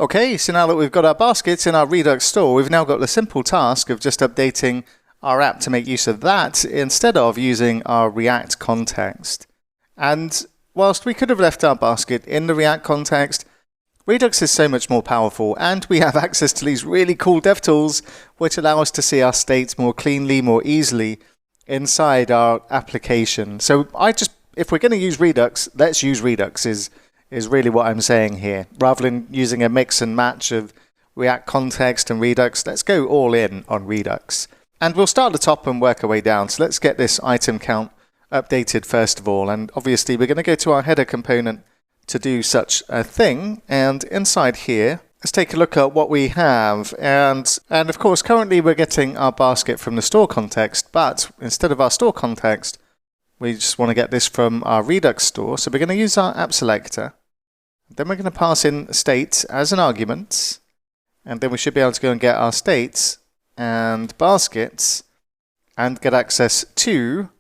Okay, so now that we've got our baskets in our Redux store, we've now got the simple task of just updating our app to make use of that instead of using our React context. And whilst we could have left our basket in the React context, Redux is so much more powerful, and we have access to these really cool dev tools which allow us to see our state more cleanly, more easily inside our application. So if we're going to use Redux, let's use Redux is really what I'm saying here. Rather than using a mix and match of React context and Redux, let's go all in on Redux. And we'll start at the top and work our way down. So let's get this item count updated first of all. And obviously we're going to go to our header component to do such a thing. And inside here, let's take a look at what we have. And of course, currently we're getting our basket from the store context, but instead of our store context, we just want to get this from our Redux store. So we're going to use our app selector. Then we're going to pass in state as an argument. And then we should be able to go and get our states and baskets and get access to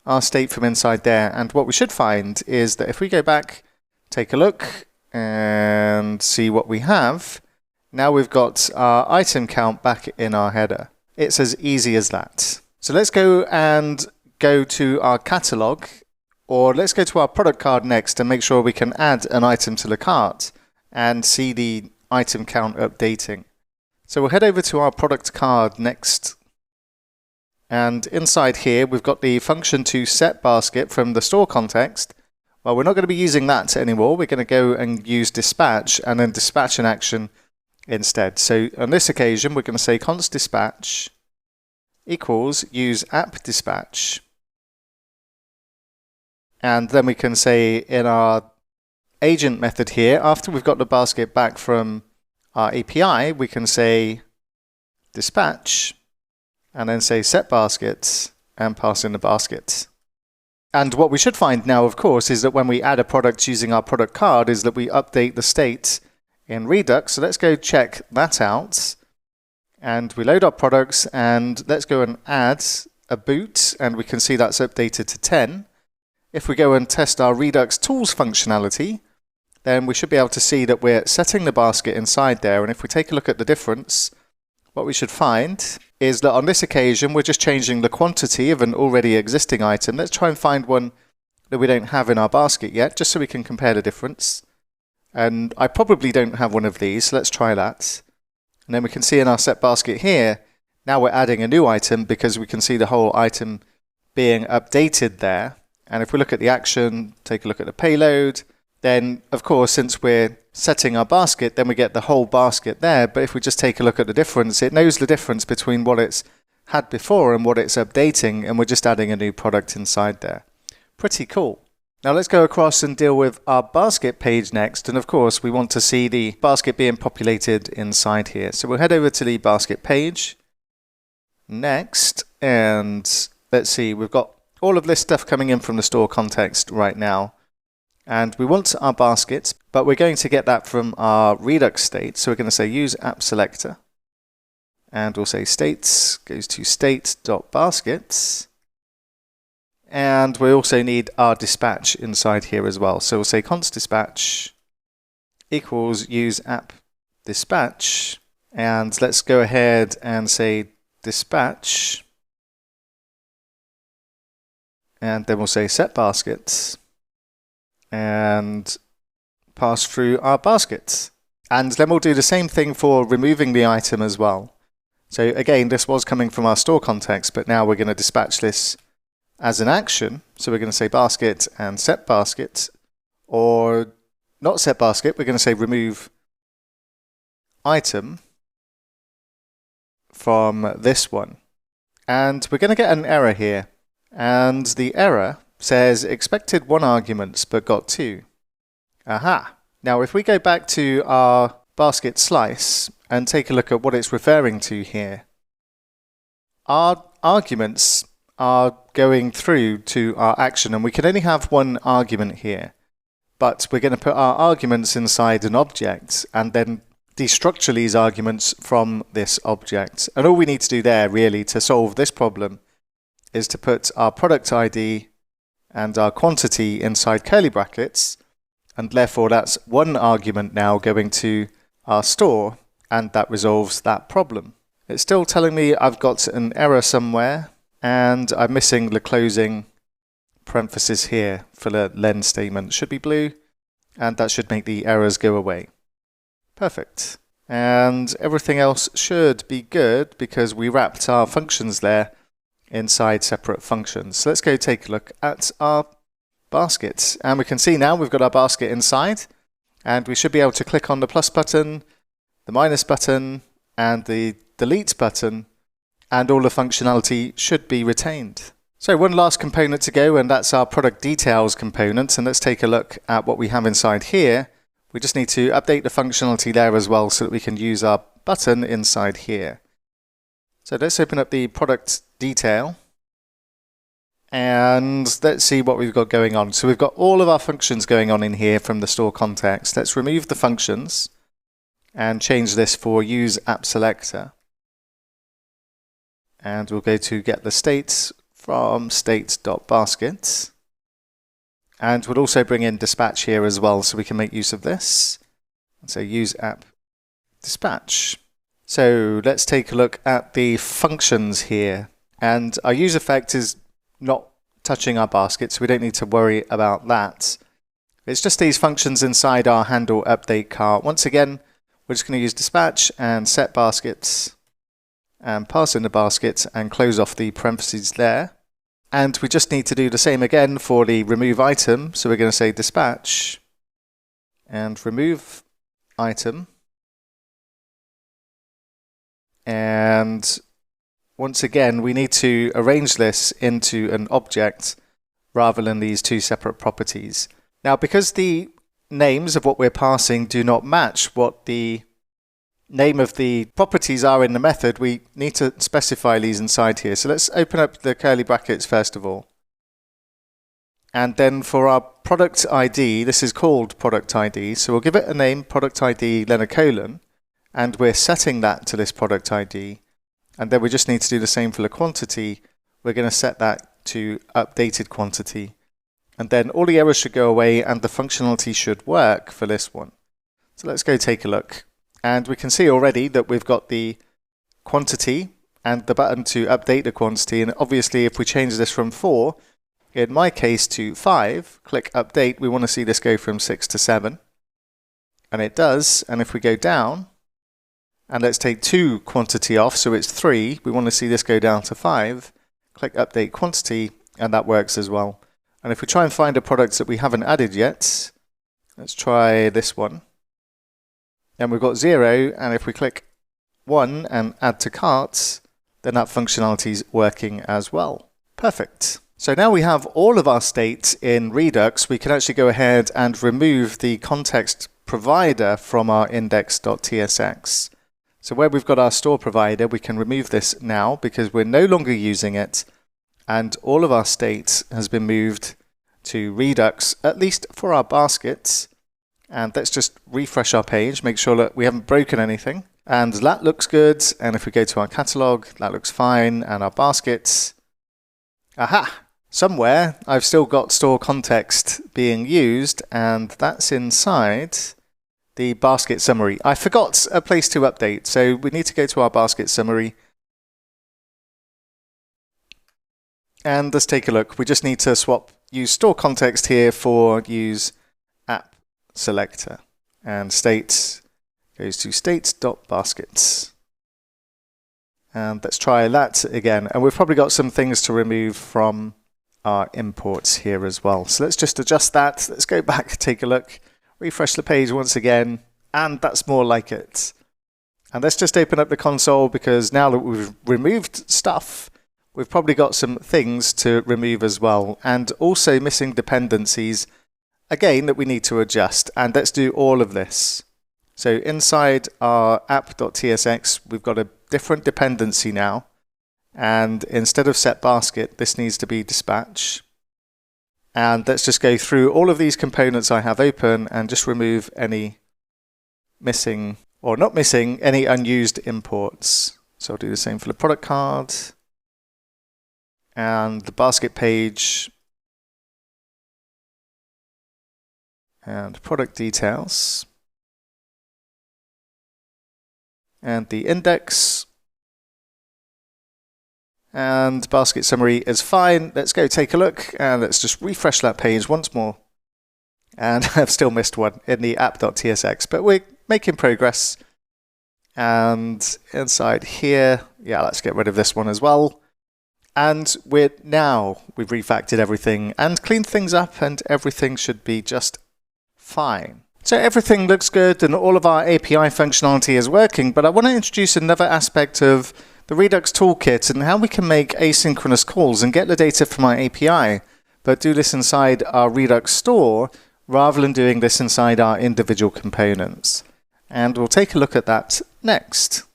our state from inside there. And what we should find is that if we go back, take a look and see what we have, now we've got our item count back in our header. It's as easy as that. So let's go to our catalog, or let's go to our product card next and make sure we can add an item to the cart and see the item count updating. So we'll head over to our product card next. And inside here, we've got the function to set basket from the store context. Well, we're not going to be using that anymore. We're going to go and use dispatch and then dispatch an action instead. So on this occasion, we're going to say const dispatch equals use app dispatch. And then we can say in our agent method here, after we've got the basket back from our API, we can say dispatch and then say set baskets and pass in the basket. And what we should find now, of course, is that when we add a product using our product card is that we update the state in Redux. So let's go check that out. And we load our products and let's go and add a boot and we can see that's updated to 10. If we go and test our Redux tools functionality, then we should be able to see that we're setting the basket inside there. And if we take a look at the difference, what we should find is that on this occasion, we're just changing the quantity of an already existing item. Let's try and find one that we don't have in our basket yet, just so we can compare the difference. And I probably don't have one of these, so let's try that. And then we can see in our set basket here, now we're adding a new item because we can see the whole item being updated there. And if we look at the action, take a look at the payload, then of course, since we're setting our basket, then we get the whole basket there. But if we just take a look at the difference, it knows the difference between what it's had before and what it's updating, and we're just adding a new product inside there. Pretty cool. Now let's go across and deal with our basket page next. And of course, we want to see the basket being populated inside here. So we'll head over to the basket page next. And let's see, we've got all of this stuff coming in from the store context right now. And we want our baskets, but we're going to get that from our Redux state. So we're going to say use app selector. And we'll say states goes to state.baskets. And we also need our dispatch inside here as well. So we'll say const dispatch equals use app dispatch. And let's go ahead and say dispatch. And then we'll say set baskets and pass through our baskets. And then we'll do the same thing for removing the item as well. So again, this was coming from our store context, but now we're going to dispatch this as an action. So we're going to say basket and set basket, or not set basket, we're going to say remove item from this one. And we're going to get an error here. And the error says expected 1 arguments but got 2. Aha! Now if we go back to our basket slice and take a look at what it's referring to here, our arguments are going through to our action, and we can only have 1 argument here. But we're going to put our arguments inside an object and then destructure these arguments from this object. And all we need to do there really to solve this problem is to put our product ID and our quantity inside curly brackets, and therefore that's 1 argument now going to our store, and that resolves that problem. It's still telling me I've got an error somewhere, and I'm missing the closing parenthesis here for the len statement. It should be blue, and that should make the errors go away. Perfect. And everything else should be good because we wrapped our functions there inside separate functions. So let's go take a look at our baskets. And we can see now we've got our basket inside, and we should be able to click on the plus button, the minus button, and the delete button, and all the functionality should be retained. So one last component to go, and that's our product details component. And let's take a look at what we have inside here. We just need to update the functionality there as well so that we can use our button inside here. So let's open up the product detail and let's see what we've got going on. So we've got all of our functions going on in here from the store context. Let's remove the functions and change this for use app selector. And we'll go to get the states from states.basket. And we'll also bring in dispatch here as well so we can make use of this. So use app dispatch. So let's take a look at the functions here. And our use effect is not touching our basket, so we don't need to worry about that. It's just these functions inside our handle update cart. Once again, we're just going to use dispatch and set baskets and pass in the basket and close off the parentheses there. And we just need to do the same again for the remove item. So we're going to say dispatch and remove item. And once again, we need to arrange this into an object rather than these two separate properties. Now, because the names of what we're passing do not match what the name of the properties are in the method, we need to specify these inside here. So let's open up the curly brackets first of all. And then for our product ID, this is called product ID. So we'll give it a name, product ID, then a colon. And we're setting that to this product ID. And then we just need to do the same for the quantity. We're going to set that to updated quantity. And then all the errors should go away and the functionality should work for this one. So let's go take a look. And we can see already that we've got the quantity and the button to update the quantity. And obviously, if we change this from 4, in my case to 5, click update, we want to see this go from 6 to 7. And it does. And if we go down, and let's take 2 quantity off, so it's 3, we want to see this go down to 5. Click update quantity, and that works as well. And if we try and find a product that we haven't added yet, let's try this one. And we've got 0, and if we click 1 and add to carts, then that functionality is working as well. Perfect. So now we have all of our states in Redux, we can actually go ahead and remove the context provider from our index.tsx. So where we've got our store provider, we can remove this now because we're no longer using it, and all of our state has been moved to Redux, at least for our baskets. And let's just refresh our page, make sure that we haven't broken anything. And that looks good. And if we go to our catalog, that looks fine. And our baskets. Aha! Somewhere I've still got store context being used, and that's inside the basket summary. I forgot a place to update, so we need to go to our basket summary. And let's take a look. We just need to use store context here for use app selector, and states goes to states.baskets. And let's try that again. And we've probably got some things to remove from our imports here as well. So let's just adjust that. Let's go back, take a look, refresh the page once again, and that's more like it. And let's just open up the console, because now that we've removed stuff, we've probably got some things to remove as well, and also missing dependencies, again, that we need to adjust. And let's do all of this. So inside our app.tsx, we've got a different dependency now. And instead of set basket, this needs to be dispatch. And let's just go through all of these components I have open and just remove any missing, or not missing, any unused imports. So I'll do the same for the product card and the basket page and product details. and the index. And basket summary is fine. Let's go take a look, and let's just refresh that page once more. And I've still missed one in the app.tsx, but we're making progress. And inside here, yeah, let's get rid of this one as well. And we've refactored everything and cleaned things up, and everything should be just fine. So everything looks good and all of our API functionality is working, but I want to introduce another aspect of the Redux toolkit and how we can make asynchronous calls and get the data from our API, but do this inside our Redux store rather than doing this inside our individual components. And we'll take a look at that next.